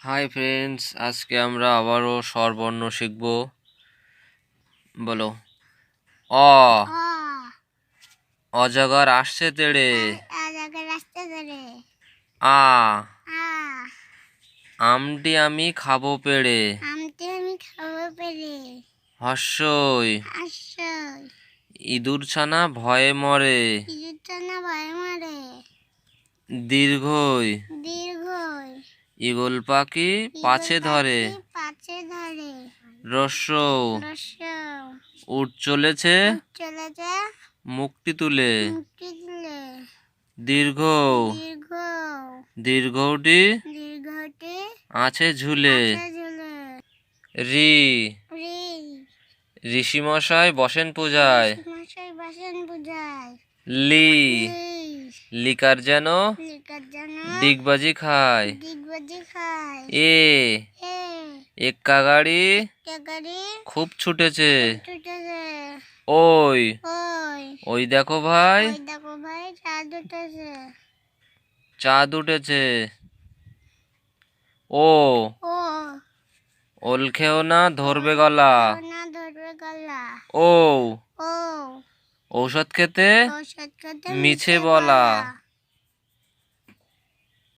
Hi friends, আজকে আমরা আবারও স্বরবর্ণ শিখব। বলো। অ অ অজগর আসছে তেড়ে। অজগর আসছে তেড়ে। আ আ আমটি আমি খাবো পেড়ে। আমটি আমি খাবো পেড়ে। হর্ষই হাস্যই ইঁদুর ছানা ভয়ে মরে। ইঁদুর ছানা ভয়ে মরে। দীর্ঘই দীর্ঘই ঈগল পাখি পাছে ধরে। পাছে ধরে। রস্যৌ রস্য উঠ চলেছে চলেছে মুখটি তুলে। মুক্তি দিলে। দীর্ঘ দীর্ঘ দীর্ঘটি দীর্ঘটি আছে ঝুলে। ঝুলে। রি রি ঋষিমশাই বসেন পূজায়। মশাই বাসন পূজায়। লি লি লিকার যেন লিকার যেন ডিগবাজি খায়। ডিগবাজি খায়। এ এ এক্কা গাড়ি গাড়ি খুব ছুটেছে। ছুটেছে। ওই ওই ওই দেখো ভাই ওই দেখো ভাই চাঁদ উঠেছে। চাঁদ উঠেছে। ও ও ওল খেও না ধরবে গলা। না ধরবে গলা। ও ও ঔষধ খেতে ঔষধ খেতে মিছে বলা।